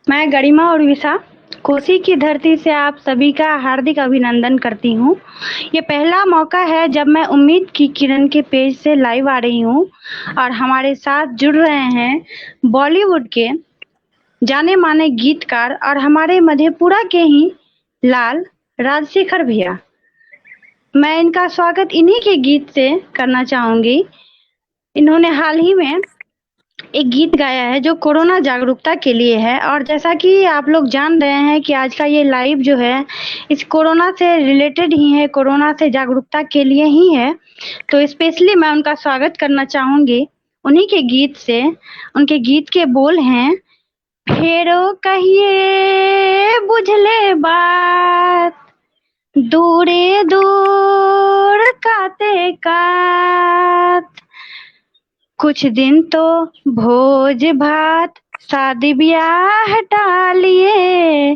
मैं गरिमा और विशा कोसी की धरती से आप सभी का हार्दिक अभिनंदन करती हूँ। ये पहला मौका है जब मैं उम्मीद की किरण के पेज से लाइव आ रही हूँ और हमारे साथ जुड़ रहे हैं बॉलीवुड के जाने माने गीतकार और हमारे मधेपुरा के ही लाल राजशेखर भैया। मैं इनका स्वागत इन्हीं के गीत से करना चाहूंगी। इन्होंने हाल ही में एक गीत गाया है जो कोरोना जागरूकता के लिए है और जैसा कि आप लोग जान रहे हैं कि आज का ये लाइव जो है इस कोरोना से रिलेटेड ही है, कोरोना से जागरूकता के लिए ही है। तो स्पेशली मैं उनका स्वागत करना चाहूंगी उन्हीं के गीत से। उनके गीत के बोल हैं, फेरो कहिए बुझले बात, दूरे दूर काते कात, कुछ दिन तो भोज भात शादी ब्याह टालिए,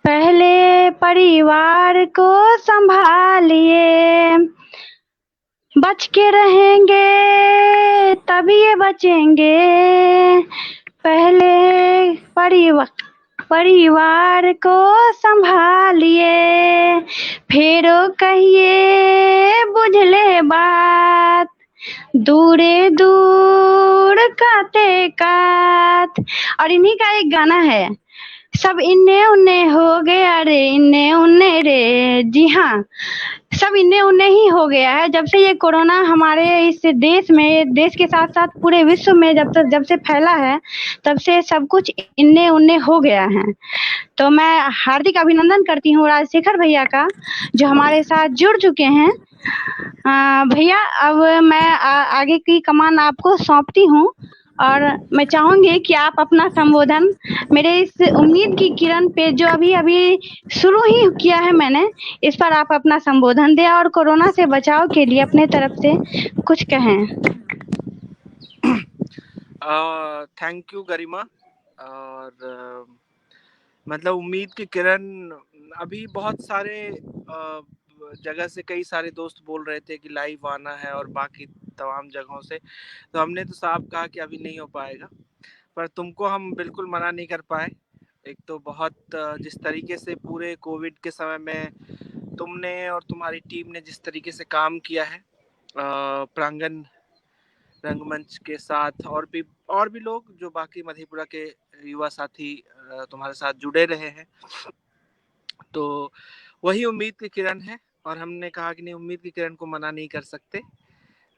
पहले परिवार को संभालिए, बच के रहेंगे तभी ये बचेंगे, पहले परिवार को संभालिए, फेरो कहिए बुझले बात, दूरे दूर काते कात। और इन्हीं का एक गाना है, सब इन्ने उन्ने हो गया रे, इन्ने उन्ने रे। जी हाँ, सब इन्ने उन्ने ही हो गया है जब से ये कोरोना हमारे इस देश में, देश के साथ साथ पूरे विश्व में जब से फैला है तब से सब कुछ इन्ने उन्ने हो गया है। तो मैं हार्दिक अभिनंदन करती हूँ राजशेखर भैया का जो हमारे साथ जुड़ चुके हैं। भैया अब मैं आगे की कमान आपको सौंपती हूँ और मैं चाहूंगी कि आप अपना संबोधन मेरे इस उम्मीद की किरण पे जो अभी शुरू ही किया है मैंने, इस पर आप अपना संबोधन दें और कोरोना से बचाव के लिए अपने तरफ से कुछ कहें। थैंक यू गरिमा। और मतलब उम्मीद की किरण, अभी बहुत सारे जगह से कई सारे दोस्त बोल रहे थे कि लाइव आना है और बाकी तमाम जगहों से, तो हमने तो साफ कहा कि अभी नहीं हो पाएगा, पर तुमको हम बिल्कुल मना नहीं कर पाए। एक तो बहुत जिस तरीके से पूरे कोविड के समय में तुमने और तुम्हारी टीम ने जिस तरीके से काम किया है प्रांगण रंगमंच के साथ, और भी लोग जो बाकी मधेपुरा के युवा साथी तुम्हारे साथ जुड़े रहे हैं, तो वही उम्मीद की किरण है। और हमने कहा कि नहीं, उम्मीद की किरण को मना नहीं कर सकते।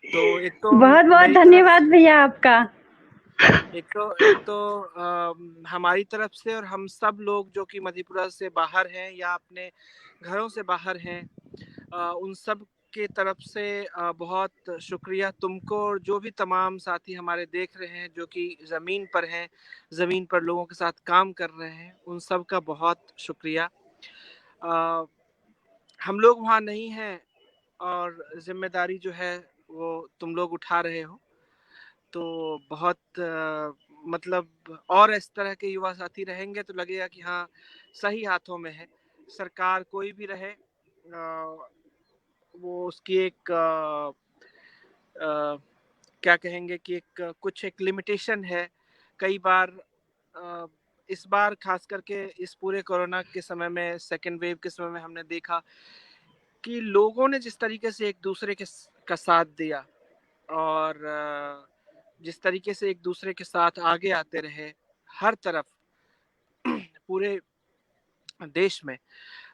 तो एक तो बहुत बहुत धन्यवाद भैया आपका। एक तो हमारी तरफ से और हम सब लोग जो कि मधेपुरा से बाहर हैं या अपने घरों से बाहर हैं, उन सब के तरफ से बहुत शुक्रिया तुमको, और जो भी तमाम साथी हमारे देख रहे हैं जो कि ज़मीन पर हैं, ज़मीन पर लोगों के साथ काम कर रहे हैं, उन सब का बहुत शुक्रिया। हम लोग वहाँ नहीं हैं और जिम्मेदारी जो है वो तुम लोग उठा रहे हो, तो बहुत मतलब और इस तरह के युवा साथी रहेंगे तो लगेगा कि हाँ सही हाथों में है। सरकार कोई भी रहे, वो उसकी एक क्या कहेंगे कि एक लिमिटेशन है। कई बार इस बार खास करके इस पूरे कोरोना के समय में, सेकेंड वेव के समय में, हमने देखा कि लोगों ने जिस तरीके से एक दूसरे का साथ दिया और जिस तरीके से एक दूसरे के साथ आगे आते रहे हर तरफ पूरे देश में,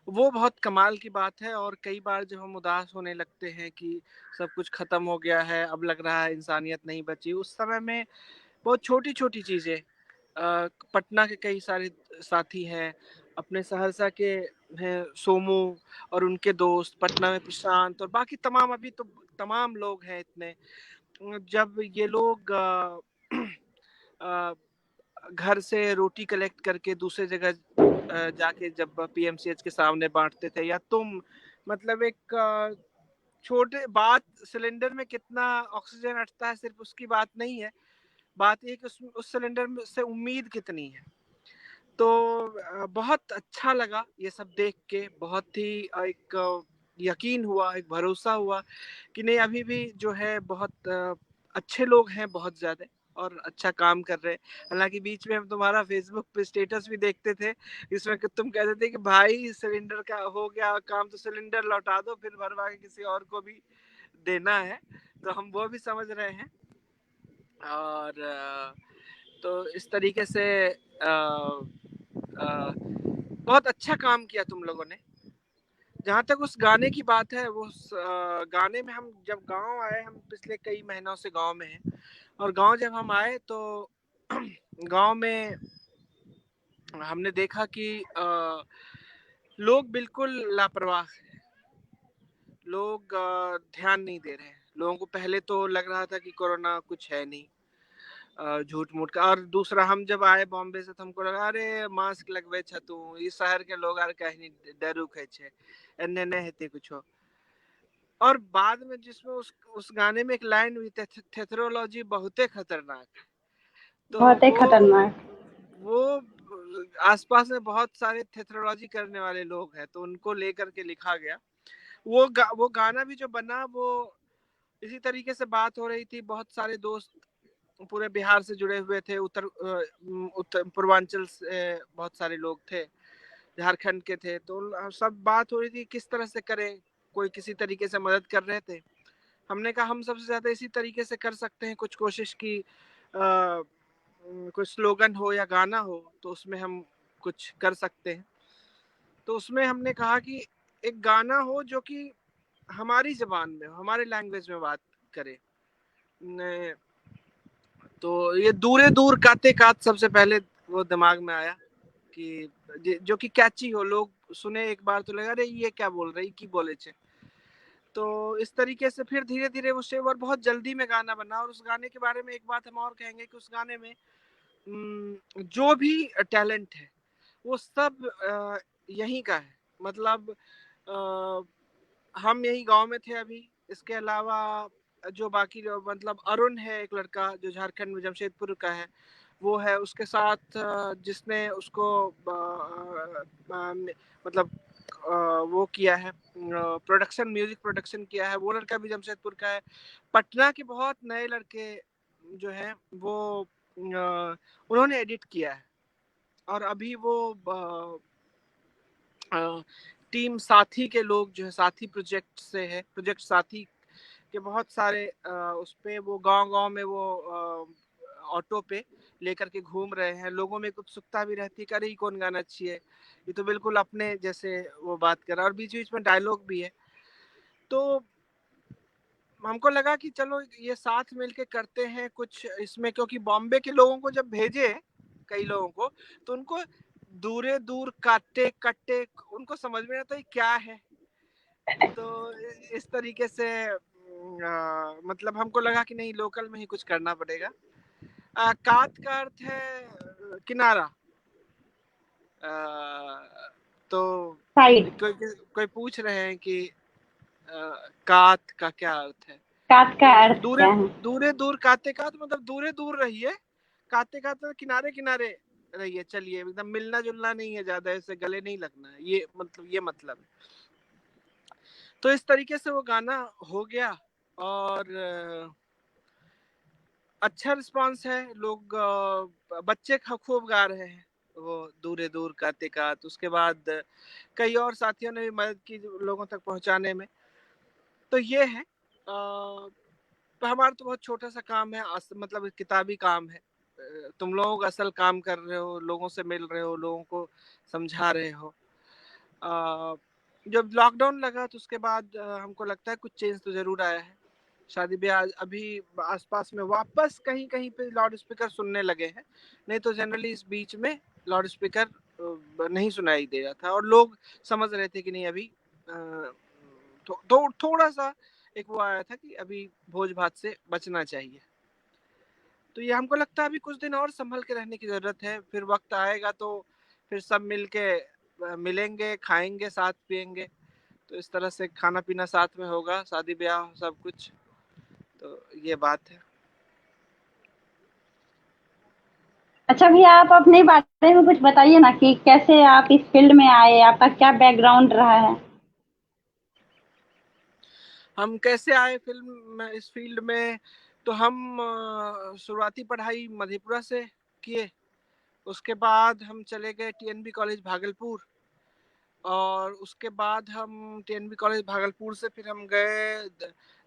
वो बहुत कमाल की बात है। और कई बार जब हम उदास होने लगते हैं कि सब कुछ खत्म हो गया है, अब लग रहा है इंसानियत नहीं बची, उस समय में बहुत छोटी छोटी चीज़ें, पटना के कई सारे साथी हैं, अपने सहरसा के हैं सोमू और उनके दोस्त, पटना में प्रशांत और बाकी तमाम, अभी तो तमाम लोग हैं इतने। जब ये लोग घर से रोटी कलेक्ट करके दूसरे जगह जाके जब पीएमसीएच के सामने बांटते थे, या तुम मतलब एक छोटे बात, सिलेंडर में कितना ऑक्सीजन अटता है सिर्फ उसकी बात नहीं है, बात ये कि उस सिलेंडर से उम्मीद कितनी है। तो बहुत अच्छा लगा ये सब देख के, बहुत ही एक यकीन हुआ, एक भरोसा हुआ कि नहीं अभी भी जो है बहुत अच्छे लोग हैं, बहुत ज्यादा, और अच्छा काम कर रहे हैं। हालांकि बीच में हम तुम्हारा फेसबुक पे स्टेटस भी देखते थे, इसमें कि तुम कहते थे कि भाई सिलेंडर का हो गया काम तो सिलेंडर लौटा दो, फिर भरवा के किसी और को भी देना है। तो हम वो भी समझ रहे हैं। और तो इस तरीके से बहुत अच्छा काम किया तुम लोगों ने। जहाँ तक उस गाने की बात है, वो गाने में हम जब गांव आए, हम पिछले कई महीनों से गांव में हैं, और गांव जब हम आए तो गांव में हमने देखा कि लोग बिल्कुल लापरवाह हैं, लोग ध्यान नहीं दे रहे हैं। लोगों को पहले तो लग रहा था कि कोरोना कुछ है नहीं, झूठ मूठ का। और दूसरा, हम जब आए बॉम्बे से तो हमको लगा अरे मास्क लगवे छतु, इस शहर के लोग आर कहीं डरू खे छे, एने नहीं हेते कुछ हो। और बाद में जिसमें उस गाने में एक लाइन हुई, थेथरोलॉजी बहुते खतरनाक है। तो बहुत ही खतरनाक। वो आसपास में बहुत सारे थेथरोलॉजी करने वाले लोग हैं, तो उनको लेकर के लिखा गया। वो गाना भी जो बना, वो इसी तरीके से बात हो रही थी। बहुत सारे दोस्त पूरे बिहार से जुड़े हुए थे, उत्तर पूर्वांचल से बहुत सारे लोग थे, झारखंड के थे। तो सब बात हो रही थी किस तरह से करें, कोई किसी तरीके से मदद कर रहे थे। हमने कहा हम सबसे ज्यादा इसी तरीके से कर सकते हैं कुछ कोशिश की, कोई स्लोगन हो या गाना हो तो उसमें हम कुछ कर सकते हैं। तो उसमें हमने कहा कि एक गाना हो जो कि हमारी जबान में, हमारे लैंग्वेज में बात करे। तो ये दूरे दूर काते कात सबसे पहले वो दिमाग में आया कि जो कि कैची हो, लोग सुने एक बार तो लगा अरे ये क्या बोल रही की बोले छे। तो इस तरीके से फिर धीरे धीरे वो शेवर बहुत जल्दी में गाना बना। और उस गाने के बारे में एक बात हम और कहेंगे कि उस गाने में जो भी टैलेंट है वो सब यहीं का है। मतलब हम यही गांव में थे अभी। इसके अलावा जो बाकी मतलब अरुण है एक लड़का जो झारखंड में जमशेदपुर का है, वो है। उसके साथ जिसने उसको मतलब वो किया है, प्रोडक्शन, म्यूजिक प्रोडक्शन किया है, वो लड़का भी जमशेदपुर का है। पटना के बहुत नए लड़के जो हैं वो उन्होंने एडिट किया है। और अभी वो टीम साथी के लोग जो है, साथी प्रोजेक्ट से है, प्रोजेक्ट साथी के बहुत सारे उस पे वो गांव में वो ऑटो पे लेकर के घूम रहे हैं। लोगों में उत्सुकता भी रहती है कि अरे कौन गाना अच्छी है, ये तो बिल्कुल अपने जैसे वो बात कर रहा है। और बीच बीच में डायलॉग भी है। तो हमको लगा कि चलो ये साथ मिलके करते हैं कुछ इसमें, क्योंकि बॉम्बे के लोगों को जब भेजे कई लोगों को, तो उनको दूरे दूर काटे कट्टे उनको समझ में आता है क्या है। तो इस तरीके से मतलब हमको लगा कि नहीं लोकल में ही कुछ करना पड़ेगा। कात का अर्थ है किनारा। तो साइड। कोई पूछ रहे हैं कि कात का क्या अर्थ है। कात का तो अर्थ दूरे क्या है? दूरे दूर काते कात मतलब दूरे दूर रहिए, काते काते किनारे किनारे रहिए। चलिए, एकदम मिलना जुलना नहीं है ज्यादा, ऐसे गले नहीं लगना है, ये मतलब है। तो इस तरीके से वो गाना हो गया और अच्छा रिस्पांस है। लोग बच्चे खूब गा रहे हैं वो दूरे दूर काते कात। उसके बाद कई और साथियों ने भी मदद की लोगों तक पहुंचाने में। तो ये है तो हमारा तो बहुत छोटा सा काम है, मतलब किताबी काम है। तुम लोग असल काम कर रहे हो, लोगों से मिल रहे हो, लोगों को समझा रहे हो। जब लॉकडाउन लगा तो उसके बाद हमको लगता है कुछ चेंज तो जरूर आया है। शादी ब्याह अभी आसपास में वापस कहीं कहीं पे लाउड स्पीकर सुनने लगे हैं, नहीं तो जनरली इस बीच में लाउड स्पीकर नहीं सुनाई दे रहा था और लोग समझ रहे थे कि नहीं अभी थोड़ा सा एक वो आया था कि अभी भोज भात से बचना चाहिए। तो ये हमको लगता है अभी कुछ दिन और संभल के रहने की ज़रूरत है, फिर वक्त आएगा तो फिर सब मिल के मिलेंगे, खाएंगे, साथ पिएंगे, तो इस तरह से खाना पीना साथ में होगा, शादी ब्याह सब कुछ, तो ये बात है। अच्छा भैया, आप अपने बारे में कुछ बताइए ना कि कैसे आप इस फील्ड में आए, आपका क्या बैकग्राउंड रहा है। हम कैसे आए फिल्म में, इस फील्ड में, तो हम शुरुआती पढ़ाई मधेपुरा से किए, उसके बाद हम चले गए टीएनबी कॉलेज भागलपुर, और उसके बाद हम टीएनबी कॉलेज भागलपुर से फिर हम गए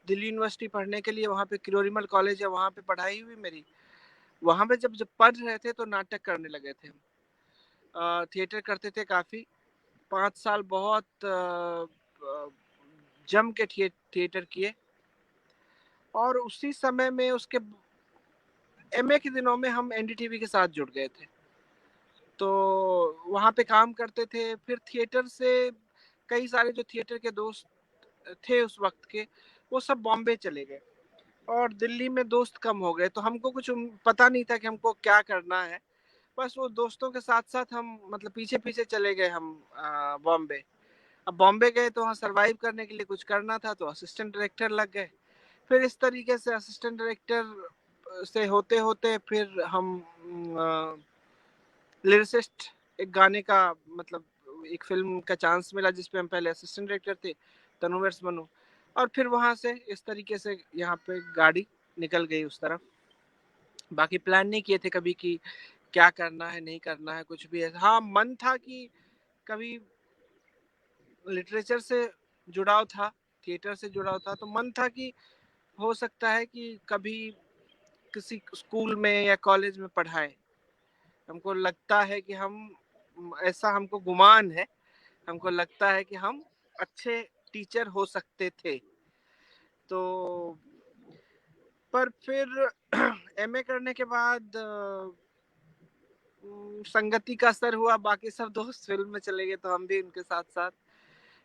दिल्ली यूनिवर्सिटी पढ़ने के लिए, वहाँ पे किरोरीमल कॉलेज है, वहाँ पे पढ़ाई हुई मेरी। वहाँ पे जब जब पढ़ रहे थे तो नाटक करने लगे थे हम, थिएटर करते थे काफ़ी, 5 साल बहुत जम के थिएटर किए, और उसी समय में उसके एमए के दिनों में हम एनडीटीवी के साथ जुड़ गए थे, तो वहाँ पे काम करते थे। फिर थिएटर से कई सारे जो थिएटर के दोस्त थे उस वक्त के, वो सब बॉम्बे चले गए और दिल्ली में दोस्त कम हो गए, तो हमको कुछ पता नहीं था कि हमको क्या करना है। बस वो दोस्तों के साथ साथ हम मतलब पीछे पीछे चले गए हम बॉम्बे। अब बॉम्बे गए तो वहाँ सरवाइव करने के लिए कुछ करना था, तो असिस्टेंट डायरेक्टर लग गए। फिर इस तरीके से असिस्टेंट डायरेक्टर से होते होते फिर हम लिरिसिस्ट, एक गाने का मतलब एक फिल्म का चांस मिला जिसपे हम पहले असिस्टेंट डायरेक्टर थे, तनुवर्स मनु, और फिर वहाँ से इस तरीके से यहाँ पे गाड़ी निकल गई उस तरफ। बाकी प्लान नहीं किए थे कभी कि क्या करना है नहीं करना है, कुछ भी है। हाँ, मन था कि कभी लिटरेचर से जुड़ाव था, थिएटर से जुड़ाव था, तो मन था कि हो सकता है कि कभी किसी स्कूल में या कॉलेज में पढ़ाएं। हमको लगता है कि हम, ऐसा हमको गुमान है, हमको लगता है कि हम अच्छे टीचर हो सकते थे। तो पर फिर एमए करने के बाद संगति का असर हुआ, बाकी सब दोस्त फिल्म में चले गए तो हम भी उनके साथ साथ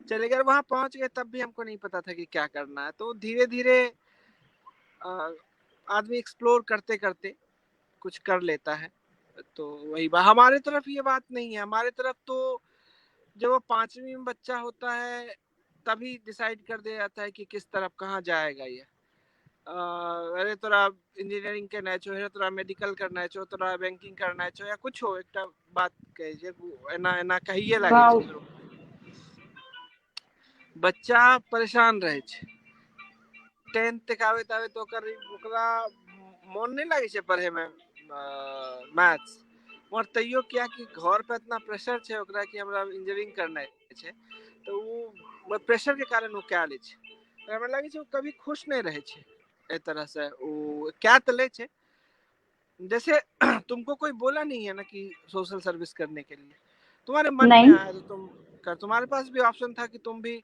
चले गए। वहां पहुंच गए तब भी हमको नहीं पता था कि क्या करना है, तो धीरे धीरे आदमी एक्सप्लोर करते करते कुछ कर लेता है। तो वही बात हमारे तरफ ये बात नहीं है, हमारे तरफ तो जब वो 5वीं में बच्चा होता है तभी डिसाइड कर दिया जाता है कि किस तरफ कहाँ जाएगा ये। अरे तोरा इंजीनियरिंग करना छो, हे तोरा मेडिकल करना छो, तोरा बैंकिंग करना छो, या कुछ हो, एक बात कहे जे एना एना कहिए लागे छै ककरो, बच्चा परेशान रहे छै 10th तक आवे तावे तो ओकरा मन नहीं लगे छै पढ़े में मैथ्स, और तैयो क्या कि घर पे इतना प्रेशर छै ओकरा कि हमरा इंजीनियरिंग करना छै, तो वो प्रेशर के कारण वो क्या ले छै, हमरा लगे छै वो कभी खुश नहीं रहे छै। ए तरह से वो क्या तले छै, जैसे तुमको कोई बोला नहीं है ना कि सोशल सर्विस करने के लिए, तुम्हारे मन में नहीं। आया तो तुम कर, तुम्हारे पास भी ऑप्शन था कि तुम भी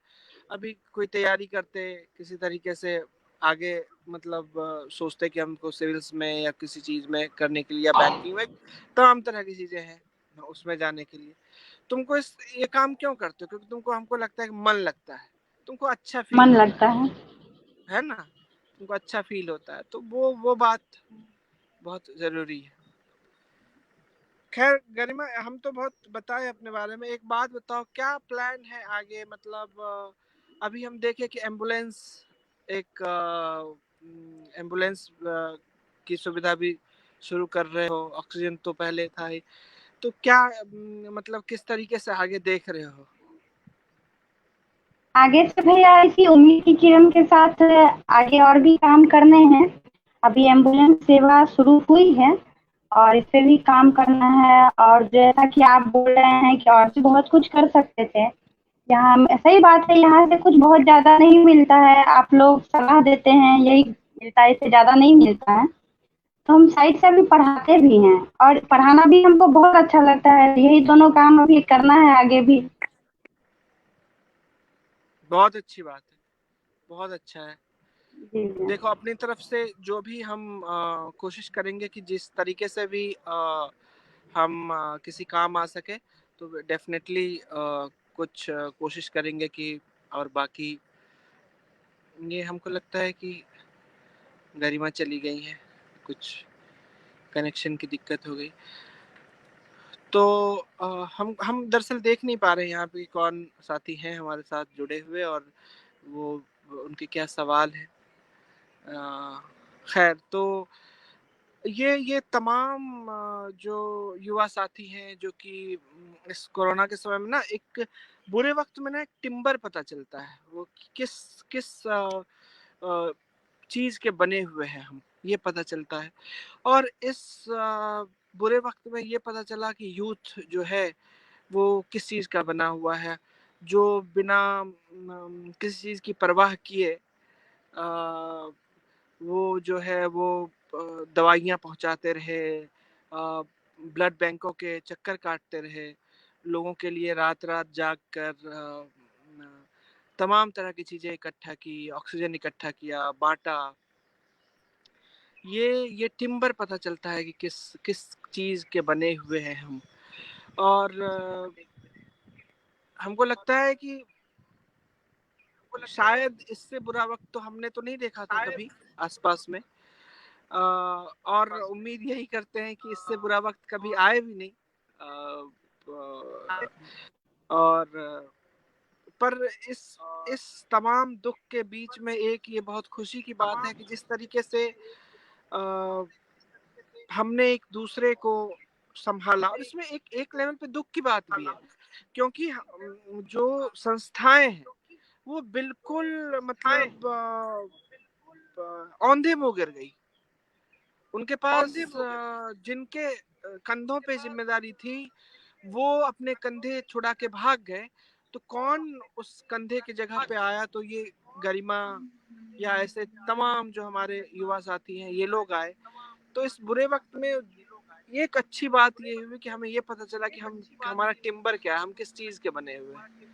अभी कोई तैयारी करते किसी तरीके से आगे, मतलब सोचते कि हमको सिविल्स में या किसी चीज में करने के लिए, या बैंकिंग में, तमाम तरह की चीजें हैं उसमें जाने के लिए। तुमको ये काम क्यों करते हो? क्योंकि तुमको, हमको लगता है कि मन लगता है, तुमको अच्छा फील मन होता लगता है। है ना, तुमको अच्छा फील होता है, तो वो बात बहुत जरूरी है। खैर गरिमा, हम तो बहुत बताए अपने बारे में, एक बात बताओ क्या प्लान है आगे, मतलब अभी हम देखे कि एम्बुलेंस, एक एम्बुलेंस की सुविधा भी शुरू कर रहे हो, ऑक्सीजन तो पहले था ही, तो क्या मतलब किस तरीके से आगे देख रहे हो? आगे से भैया इसी उम्मीद की किरण के साथ आगे और भी काम करने हैं। अभी एम्बुलेंस सेवा शुरू हुई है और इस पे भी काम करना है, और जैसा कि आप बोल रहे हैं कि और भी बहुत कुछ कर सकते थे। यहाँ सही बात है, यहाँ से कुछ बहुत ज़्यादा नहीं मिलता है, आप लोग सलाह देते हैं यही मिलता है, इससे ज़्यादा नहीं मिलता है। तो हम साइड से अभी पढ़ाते भी हैं और पढ़ाना भी हमको बहुत अच्छा लगता है। यही दोनों काम अभी करना है आगे भी। बहुत अच्छी बात है, बहुत अच्छा है। जी जी। देखो अपनी तरफ से जो भी हम कोशिश करेंगे कि जिस तरीके से भी हम किसी काम आ सके, तो डेफिनेटली कुछ कोशिश करेंगे कि, और बाकी ये हमको लगता है कि गरिमा चली गई है, कुछ कनेक्शन की दिक्कत हो गई। तो हम दरअसल देख नहीं पा रहे हैं यहाँ पे कौन साथी हैं हमारे साथ जुड़े हुए और वो उनके क्या सवाल हैं। खैर, तो ये तमाम जो युवा साथी हैं जो कि इस कोरोना के समय में ना एक बुरे वक्त में ना एक टिम्बर पता चलता है, वो किस किस चीज के बने हुए हैं हम, ये पता चलता है। और इस बुरे वक्त में ये पता चला कि यूथ जो है वो किस चीज का बना हुआ है, जो बिना किसी चीज की परवाह किए वो जो है वो दवाइयाँ पहुँचाते रहे, ब्लड बैंकों के चक्कर काटते रहे, लोगों के लिए रात रात जाग कर तमाम तरह की चीज़ें इकट्ठा की, ऑक्सीजन इकट्ठा किया, बांटा। ये टिम्बर पता चलता है कि किस किस चीज़ के बने हुए हैं हम। और हमको लगता है कि शायद इससे बुरा वक्त तो हमने तो नहीं देखा था कभी आसपास में, और उम्मीद यही करते हैं कि इससे बुरा वक्त कभी आए भी नहीं। और पर इस तमाम दुख के बीच में एक ये बहुत खुशी की बात है कि जिस तरीके से हमने एक दूसरे को संभाला, और इसमें एक लेवल पे दुख की बात भी है, क्योंकि जो संस्थाएं हैं वो बिल्कुल मतलब औंधे मुंह गिर गई। उनके पास जिनके कंधों पे जिम्मेदारी थी वो अपने कंधे छुड़ा के भाग गए, तो कौन उस कंधे की जगह पे आया? तो ये गरिमा या ऐसे तमाम जो हमारे युवा साथी हैं ये लोग आए। तो इस बुरे वक्त में एक अच्छी बात ये हुई कि हमें ये पता चला कि हमारा टिम्बर क्या है, हम किस चीज के बने हुए हैं।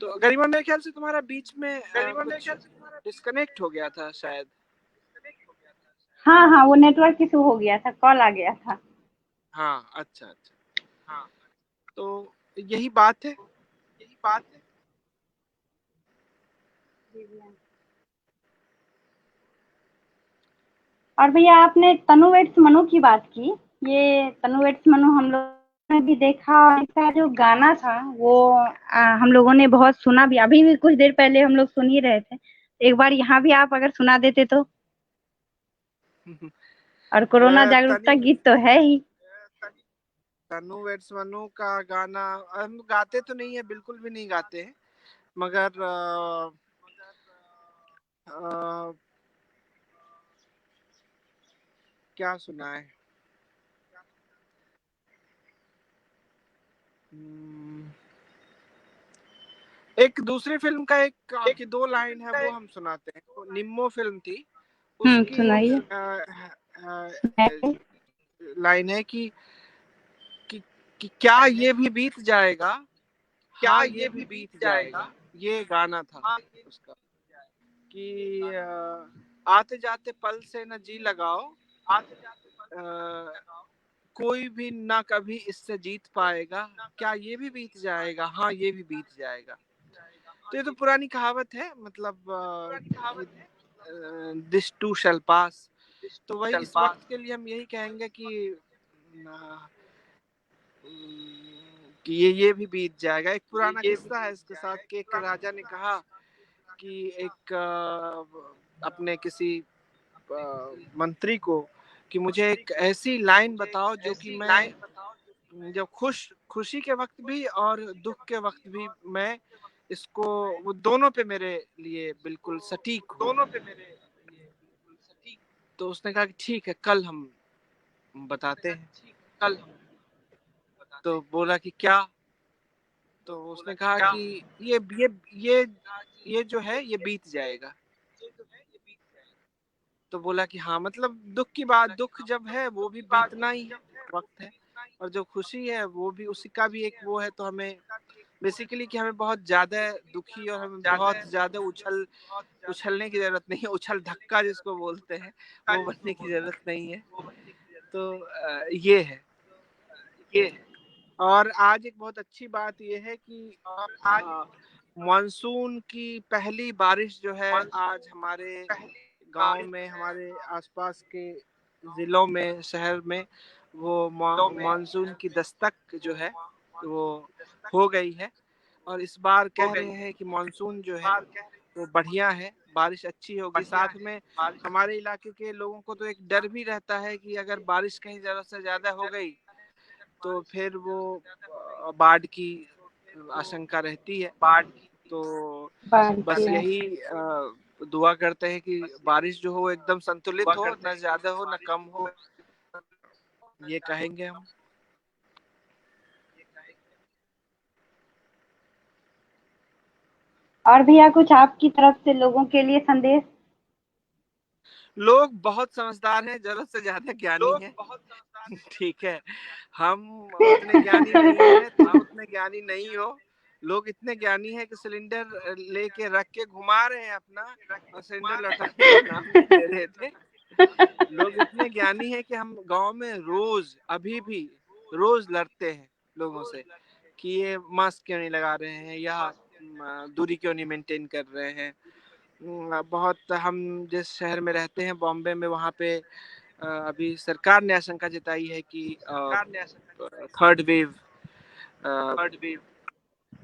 तो गरिमा, मेरे ख्याल से तुम्हारा बीच में कुछ डिस्कनेक्ट हो गया था शायद। हाँ हाँ, वो नेटवर्क इशू हो गया था, कॉल आ गया था। हाँ, अच्छा अच्छा। हाँ, तो यही बात है। और भैया आपने तनु वेड्स मनु की बात की, ये तनु वेड्स मनु हम लोग ने भी देखा, और इसका जो गाना था वो हम लोगों ने बहुत सुना भी, अभी भी कुछ देर पहले हम लोग सुन ही रहे थे। एक बार यहाँ भी आप अगर सुना देते तो। और कोरोना जागरूकता गीत तो है ही। तनु वेड्स मनु का गाना हम गाते तो नहीं है, बिल्कुल भी नहीं गाते हैं, मगर क्या सुना है, एक दूसरी फिल्म का एक की दो लाइन है वो हम सुनाते हैं। निम्मो फिल्म थी, उसकी सुनाइए। लाइन है कि क्या ये भी बीत जाएगा, हाँ ये भी बीत जाएगा। ये गाना था उसका कि आते जाते पल से न जी लगाओ, कोई भी ना कभी इससे जीत पाएगा, क्या ये भी बीत जाएगा, हाँ ये भी बीत जाएगा। तो ये तो पुरानी कहावत है, मतलब दिस टू शैल पास। तो वही इस वक्त के लिए हम यही कहेंगे कि ये भी बीत जाएगा। एक पुराना किस्सा है इसके साथ कि एक राजा ने कहा कि एक अपने किसी मंत्री को कि मुझे एक ऐसी लाइन बताओ जो कि मैं जब खुशी के वक्त भी और दुख के वक्त भी मैं इसको, वो दोनों पे मेरे लिए बिल्कुल सटीक हो। तो उसने कहा कि ठीक है, कल हम बताते हैं। तो बोला कि क्या? तो उसने कहा कि ये जो है ये बीत जाएगा। तो बोला कि हाँ, मतलब दुख की बात, दुख जब है वो भी बीतना ही वक्त है, और जो खुशी है वो भी उसी का भी एक वो है। तो हमें बेसिकली कि हमें बहुत ज्यादा दुखी और हमें बहुत ज्यादा उछलने की जरूरत नहीं है, उछल धक्का जिसको बोलते हैं वो बनने की जरूरत नहीं है। तो ये है। और आज एक बहुत अच्छी बात यह है कि मानसून की पहली बारिश जो है आज हमारे गांव में, हमारे आसपास के जिलों में, शहर में वो मानसून की दस्तक जो है वो हो गई है। और इस बार कह रहे हैं कि मानसून जो है वो बढ़िया है, बारिश अच्छी होगी। साथ में हमारे इलाके के लोगों को तो एक डर भी रहता है कि अगर बारिश कहीं ज़रूरत से ज़्यादा हो गई तो फिर वो बाढ़ की आशंका रहती है। तो बस यही दुआ करते हैं कि बारिश जो हो एकदम संतुलित हो, न ज़्यादा हो न कम हो, ये कहेंगे हम। और भैया कुछ आपकी तरफ से लोगों के लिए संदेश? लोग बहुत समझदार हैं, जरूरत से ज्यादा ज्ञानी हैं। ठीक है, हम उतने ज्ञानी नहीं है, तुम उतने ज्ञानी नहीं हो। लोग इतने ज्ञानी है कि सिलेंडर लेके रख के घुमा रहे हैं अपना, और सिलेंडर लौटाने का नाम नहीं ले रहे थे। लोग इतने ज्ञानी है कि हम गांव में रोज, अभी भी रोज लड़ते हैं लोगों से कि ये मास्क क्यों नहीं लगा रहे हैं या दूरी क्यों नहीं मेंटेन कर रहे हैं। बहुत, हम जिस शहर में रहते हैं बॉम्बे में, वहाँ पे अभी सरकार ने आशंका जताई है कि थर्ड वेव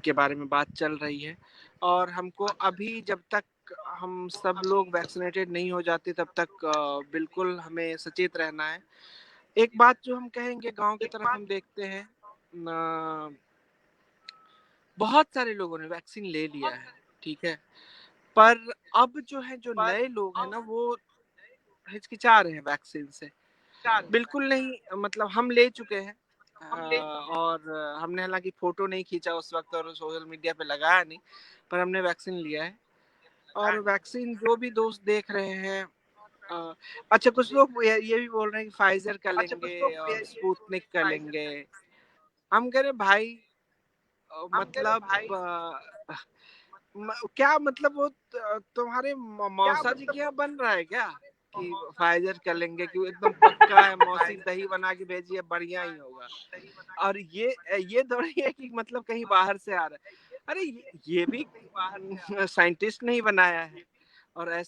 के बारे में बात चल रही है। और हमको अभी, जब तक हम सब लोग वैक्सीनेटेड नहीं हो जाते तब तक बिल्कुल हमें सचेत रहना है। एक बात जो हम कहेंगे, गांव की तरफ हम देखते हैं बहुत सारे लोगों ने वैक्सीन ले लिया है, ठीक है, पर अब जो है, जो नए लोग हैं ना, वो हिचकिचा रहे हैं वैक्सीन से। बिल्कुल नहीं, मतलब हम ले चुके हैं और हमने हालांकि फोटो नहीं खींचा उस वक्त और सोशल मीडिया पे लगाया नहीं, पर हमने वैक्सीन लिया है। और वैक्सीन जो भी दोस्त देख रहे हैं, अच्छा कुछ लोग ये भी बोल रहे हैं कि फाइजर का लेंगे और स्पुतनिक का लेंगे। हम कह रहे भाई, मतलब क्या मतलब, वो तुम्हारे मौसा जी के यहाँ बन रहा है क्या कि फाइजर कर लेंगे कि एकदम पक्का है, मौसी दही बना के भेजिए बढ़िया ही होगा। और ये थोड़ी है कि मतलब कहीं बाहर से आ रहा है। अरे ये भी साइंटिस्ट नहीं बनाया है, और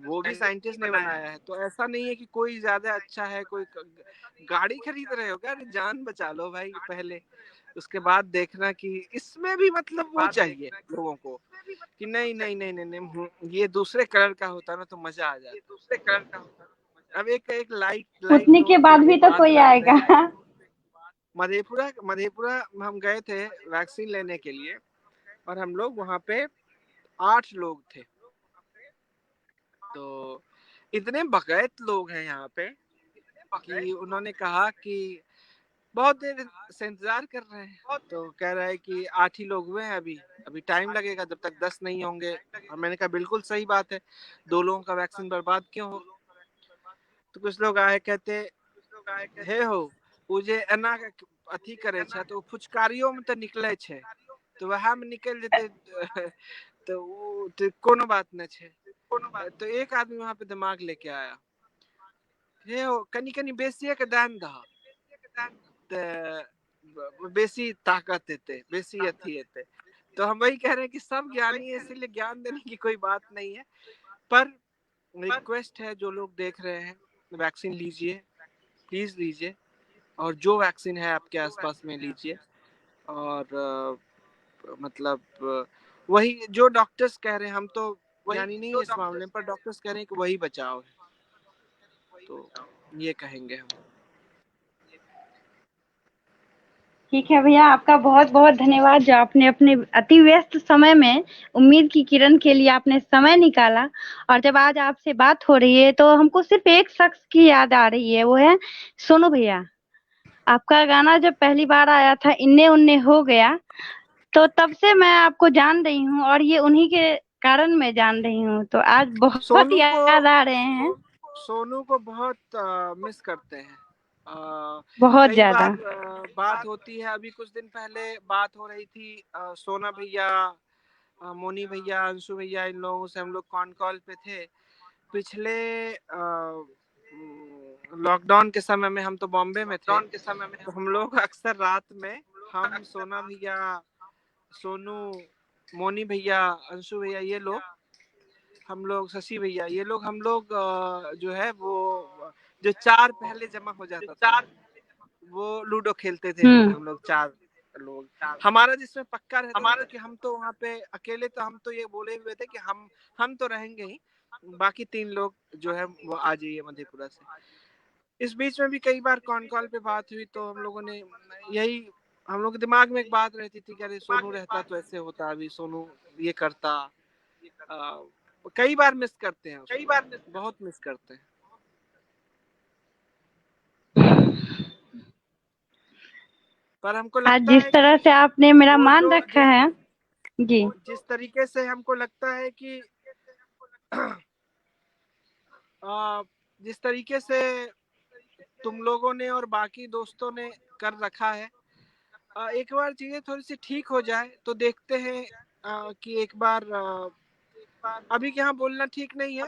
वो भी साइंटिस्ट ने बनाया है। तो ऐसा नहीं है कि कोई ज्यादा अच्छा है, कोई गाड़ी खरीद रहे हो क्या? अरे जान बचा लो भाई पहले, उसके बाद देखना कि इसमें भी मतलब वो चाहिए लोगों को कि नहीं नहीं नहीं नहीं, नहीं ये दूसरे कलर का होता ना तो मजा आ जाता। अब एक लाइट पूछने के नोट पे बाद भी तो बात कोई करते आएगा। हैं। मधेपुरा हम गए थे वैक्सीन लेने के लिए, और हम लोग वहाँ पे 8 लोग थे। तो इतने बकैत लोग हैं यहाँ पे कि उन्होंने कहा कि बहुत देर से इंतजार कर रहे हैं। तो कह रहा है कि 8 ही लोग हुए हैं अभी टाइम लगेगा जब तक 10 नहीं होंगे। और मैंने कहा बिल्कुल सही बात है, 2 लोगों का वैक्सीन बर्बाद क्यों हो। तो कुछ लोग आए, कहते हे हो मुझे एना अथी करे छे तो फुचकारियों में तो निकले छे, तो वह में निकल जेते तो कोनो बात न छे। तो एक आदमी वहां पे दिमाग लेके आया, हे हो कनी कनी बेसिए के दान दह, बेसी ताकत देते, बेसी अथी हेते। तो हम वही कह रहे हैं कि सब ज्ञानी है, इसीलिए ज्ञान देने की कोई बात नहीं है। पर रिक्वेस्ट है, जो लोग देख रहे हैं वैक्सीन लीजिए, प्लीज लीजिए, और जो वैक्सीन है आपके आसपास में लीजिए। और मतलब वही जो डॉक्टर्स कह रहे हैं, हम तो ज्ञानी नहीं है इस मामले में, पर डॉक्टर्स कह रहे हैं कि वही बचाव है, तो ये कहेंगे हम। ठीक है भैया, आपका बहुत बहुत धन्यवाद जो आपने अपने अति व्यस्त समय में उम्मीद की किरण के लिए आपने समय निकाला। और जब आज आपसे बात हो रही है तो हमको सिर्फ एक शख्स की याद आ रही है, वो है सोनू भैया। आपका गाना जब पहली बार आया था इन्ने उन्ने हो गया, तो तब से मैं आपको जान रही हूँ, और ये उन्हीं के कारण मैं जान रही हूँ। तो आज बहुत याद आ रहे हैं। सोनू को बहुत मिस करते हैं। बहुत कई ज्यादा। बार बात होती है, अभी कुछ दिन पहले बात हो रही थी सोना भैया, मोनी भैया, अंशु भैया, इन लोगों से हम लोग कॉल पे थे। पिछले लॉकडाउन के समय में हम तो बॉम्बे में थे, तो हम लोग अक्सर रात में हम, सोना भैया, सोनू, मोनी भैया, अंशु भैया, ये लोग, हम लोग, शशि भैया, ये लोग, हम लोग जो है वो जो 4 पहले जमा हो जाता था, वो लूडो खेलते थे हम लोग 4 लोग। हमारा जिसमें पक्का रहता था कि हम तो वहाँ पे अकेले, तो हम तो ये बोले हुए थे कि हम तो रहेंगे ही, बाकी 3 लोग जो है वो आ जाइए मधेपुरा से। इस बीच में भी कई बार कॉल पे बात हुई, तो हम लोगों ने यही, हम लोग के दिमाग में एक बात रहती थी कि अरे सोनू रहता तो ऐसे होता, अभी सोनू ये करता। कई बार मिस करते हैं उसको, बहुत मिस करते हैं। पर हमको आज लगता जिस है तरह कि से आपने मेरा वो मान जो रखा है जी, जिस तरीके से हमको लगता है कि जिस तरीके से तुम लोगों ने और बाकी दोस्तों ने कर रखा है, एक बार चीजें थोड़ी सी ठीक हो जाए तो देखते हैं कि एक बार, अभी के यहाँ बोलना ठीक नहीं है,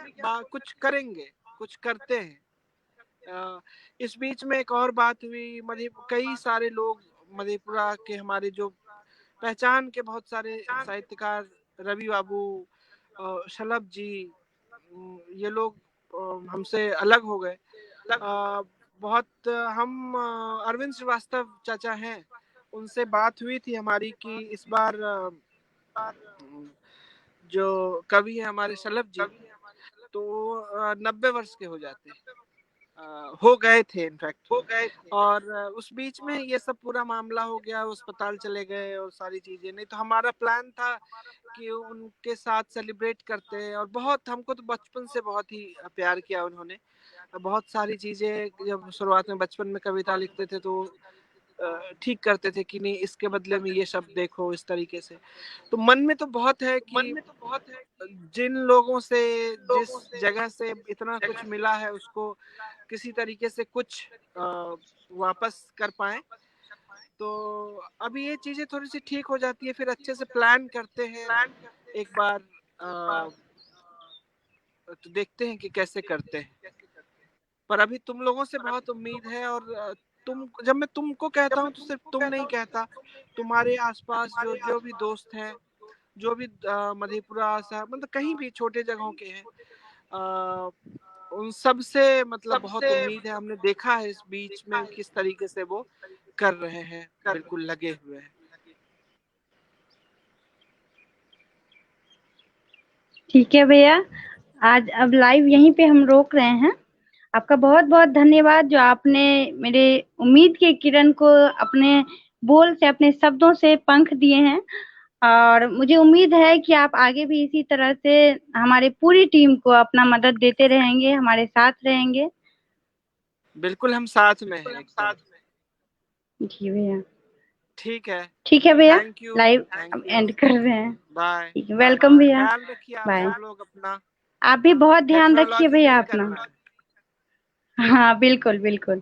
कुछ करेंगे, कुछ करते हैं। इस बीच में एक और बात हुई, कई सारे लोग मधेपुरा के, हमारे जो पहचान के बहुत सारे साहित्यकार, रवि बाबू, शलभ जी, ये लोग हमसे अलग हो गए। बहुत हम, अरविंद श्रीवास्तव चाचा हैं, उनसे बात हुई थी हमारी कि इस बार जो कवि है हमारे शलभ जी, तो 90 वर्ष के हो जाते, हो गए थे इनफैक्ट। और उस बीच में ये सब पूरा मामला हो गया, अस्पताल चले गए और सारी चीजें, नहीं तो हमारा प्लान था कि उनके साथ सेलिब्रेट करते हैं। और बहुत, हमको तो बचपन से बहुत ही प्यार किया उन्होंने, बहुत सारी चीजें, जब शुरुआत में बचपन में कविता लिखते थे तो ठीक करते थे कि नहीं इसके बदले में ये शब्द देखो, इस तरीके से। तो मन में तो बहुत है कि जिन लोगों से, जिस जगह से इतना कुछ मिला है, उसको किसी तरीके से कुछ वापस कर पाए। तो अभी ये चीजें थोड़ी सी ठीक हो जाती है, फिर अच्छे से प्लान करते हैं एक बार, तो देखते हैं कि कैसे करते हैं। पर अभी तुम लोगों से बहुत उम्मीद है, और तुम, जब मैं तुमको कहता हूँ तो सिर्फ तुम नहीं कहता, तुम्हारे आसपास जो जो भी दोस्त हैं, जो भी मधेपुरा सा, मतलब कहीं भी छोटे जगहों के हैं, उन सब से मतलब बहुत उम्मीद है। हमने देखा है इस बीच में किस तरीके से वो कर रहे हैं, बिल्कुल लगे हुए हैं। ठीक है भैया, आज अब लाइव यहीं पे हम रोक रहे हैं। आपका बहुत बहुत धन्यवाद जो आपने मेरे उम्मीद के किरण को अपने बोल से, अपने शब्दों से पंख दिए हैं। और मुझे उम्मीद है कि आप आगे भी इसी तरह से हमारी पूरी टीम को अपना मदद देते रहेंगे, हमारे साथ रहेंगे। बिल्कुल, हम साथ में हैं एकदम। जी भैया, ठीक है, ठीक है भैया, थैंक यू, लाइव थैंक हम यू, एंड कर रहे हैं। बाय ठीक है, बाय। वेलकम भैया, ख्याल रखिए आप बाय। सब लोग अपना, आप भी बहुत ध्यान रखिए टेक्नोलॉजी भैया नहीं अपना। करना है। हाँ बिल्कुल बिल्कुल।